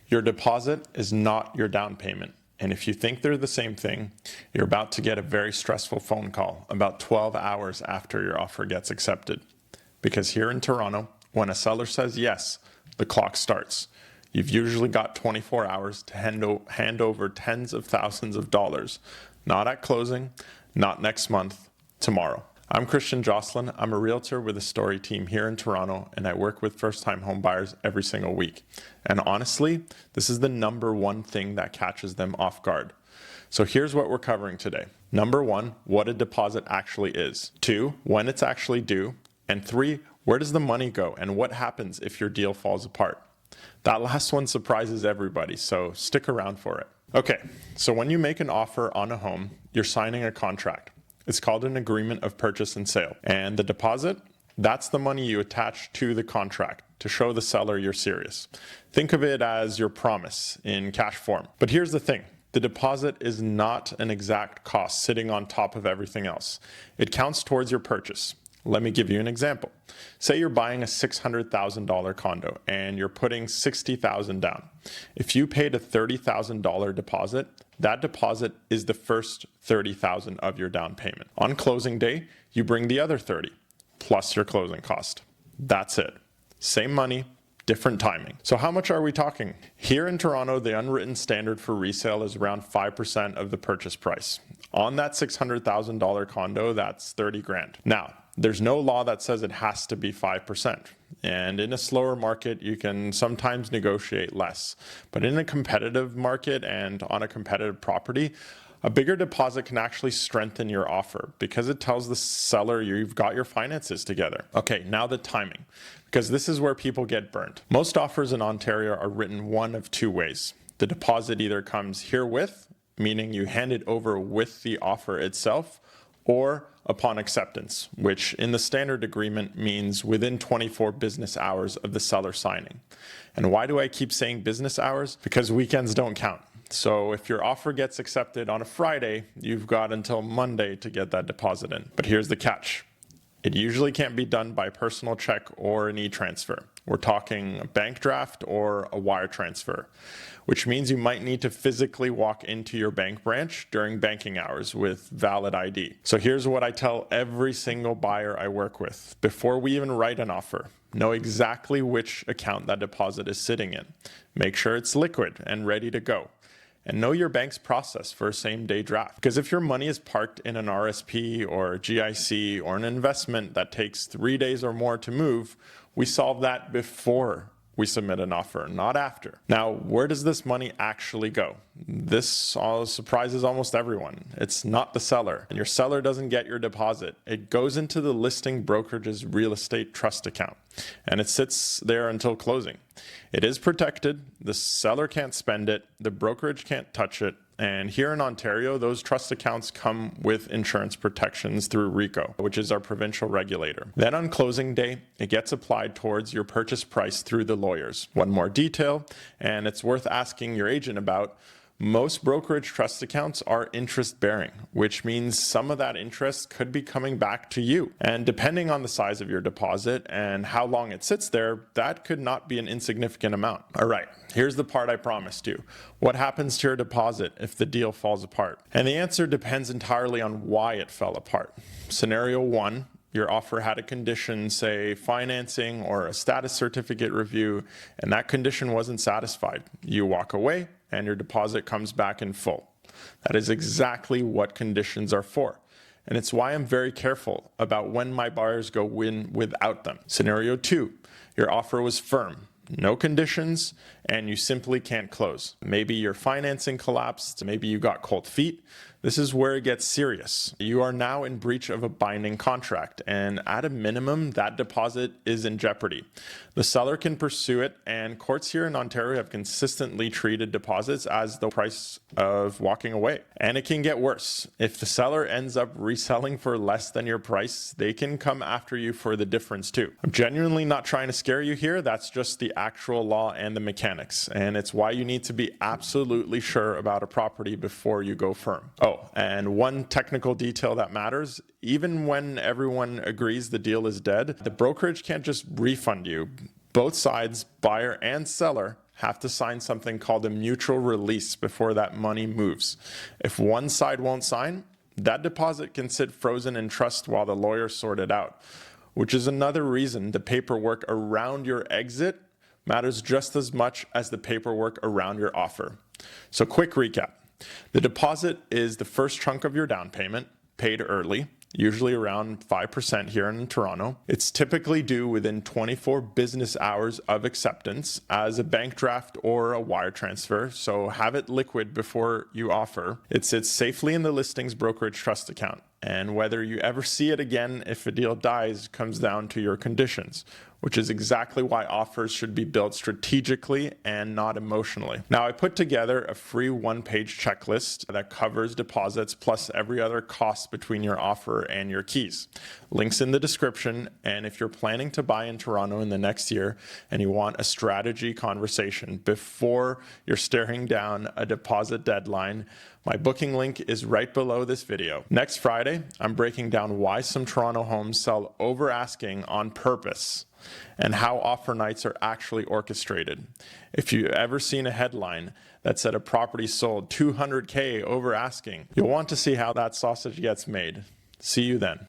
Your deposit is not your down payment. And if you think they're the same thing, you're about to get a very stressful phone call about 12 hours after your offer gets accepted. Because here in Toronto, when a seller says yes, the clock starts. You've usually got 24 hours to hand over tens of thousands of dollars. Not at closing, not next month, tomorrow. I'm Christian Jauslin. I'm a realtor with the Storey Team here in Toronto, and I work with first-time home buyers every single week. And honestly, this is the number one thing that catches them off guard. So here's what we're covering today. Number one, what a deposit actually is. 2, when it's actually due. And 3, where does the money go and what happens if your deal falls apart? That last one surprises everybody, so stick around for it. Okay, so when you make an offer on a home, you're signing a contract. It's called an agreement of purchase and sale. And the deposit, that's the money you attach to the contract to show the seller you're serious. Think of it as your promise in cash form. But here's the thing. The deposit is not an exact cost sitting on top of everything else. It counts towards your purchase. Let me give you an example. Say you're buying a $600,000 condo and you're putting $60,000 down. If you paid a $30,000 deposit, that deposit is the first $30,000 of your down payment. On closing day, you bring the other $30,000 plus your closing cost. That's it. Same money, different timing. So how much are we talking? Here in Toronto, the unwritten standard for resale is around 5% of the purchase price. On that $600,000 condo, that's 30 grand. Now, there's no law that says it has to be 5%. And in a slower market, you can sometimes negotiate less. But in a competitive market and on a competitive property, a bigger deposit can actually strengthen your offer because it tells the seller you've got your finances together. Okay, now the timing, because this is where people get burnt. Most offers in Ontario are written one of two ways. The deposit either comes herewith, meaning you hand it over with the offer itself, or upon acceptance, which in the standard agreement means within 24 business hours of the seller signing. And why do I keep saying business hours? Because weekends don't count. So if your offer gets accepted on a Friday, you've got until Monday to get that deposit in. But here's the catch. It usually can't be done by personal check or an e-transfer. We're talking a bank draft or a wire transfer, which means you might need to physically walk into your bank branch during banking hours with valid ID. So here's what I tell every single buyer I work with. Before we even write an offer, know exactly which account that deposit is sitting in. Make sure it's liquid and ready to go. And know your bank's process for a same-day draft. Because if your money is parked in an RSP or GIC or an investment that takes 3 days or more to move, we solve that before we submit an offer, not after. Now, where does this money actually go? This surprises almost everyone. It's not the seller. And your seller doesn't get your deposit. It goes into the listing brokerage's real estate trust account, and it sits there until closing. It is protected. The seller can't spend it. The brokerage can't touch it. And here in Ontario, those trust accounts come with insurance protections through RICO, which is our provincial regulator. Then on closing day, it gets applied towards your purchase price through the lawyers. One more detail, and it's worth asking your agent about. Most brokerage trust accounts are interest-bearing, which means some of that interest could be coming back to you. And depending on the size of your deposit and how long it sits there, that could not be an insignificant amount. All right, here's the part I promised you. What happens to your deposit if the deal falls apart? And the answer depends entirely on why it fell apart. Scenario 1, your offer had a condition, say financing or a status certificate review, and that condition wasn't satisfied. You walk away and your deposit comes back in full. That is exactly what conditions are for. And it's why I'm very careful about when my buyers go in without them. Scenario 2, your offer was firm, no conditions, and you simply can't close. Maybe your financing collapsed, maybe you got cold feet. This is where it gets serious. You are now in breach of a binding contract, and at a minimum, that deposit is in jeopardy. The seller can pursue it, and courts here in Ontario have consistently treated deposits as the price of walking away. And it can get worse. If the seller ends up reselling for less than your price, they can come after you for the difference too. I'm genuinely not trying to scare you here. That's just the actual law and the mechanics, and it's why you need to be absolutely sure about a property before you go firm. Oh, and one technical detail that matters, even when everyone agrees the deal is dead, the brokerage can't just refund you. Both sides, buyer and seller, have to sign something called a mutual release before that money moves. If one side won't sign, that deposit can sit frozen in trust while the lawyers sort it out, which is another reason the paperwork around your exit matters just as much as the paperwork around your offer. So quick recap. The deposit is the first chunk of your down payment, paid early, usually around 5% here in Toronto. It's typically due within 24 business hours of acceptance as a bank draft or a wire transfer, so have it liquid before you offer. It sits safely in the listings brokerage trust account, and whether you ever see it again if a deal dies comes down to your conditions, which is exactly why offers should be built strategically and not emotionally. Now, I put together a free one-page checklist that covers deposits plus every other cost between your offer and your keys. Links in the description, and if you're planning to buy in Toronto in the next year and you want a strategy conversation before you're staring down a deposit deadline, my booking link is right below this video. Next Friday, I'm breaking down why some Toronto homes sell over asking on purpose and how offer nights are actually orchestrated. If you've ever seen a headline that said a property sold $200K over asking, you'll want to see how that sausage gets made. See you then.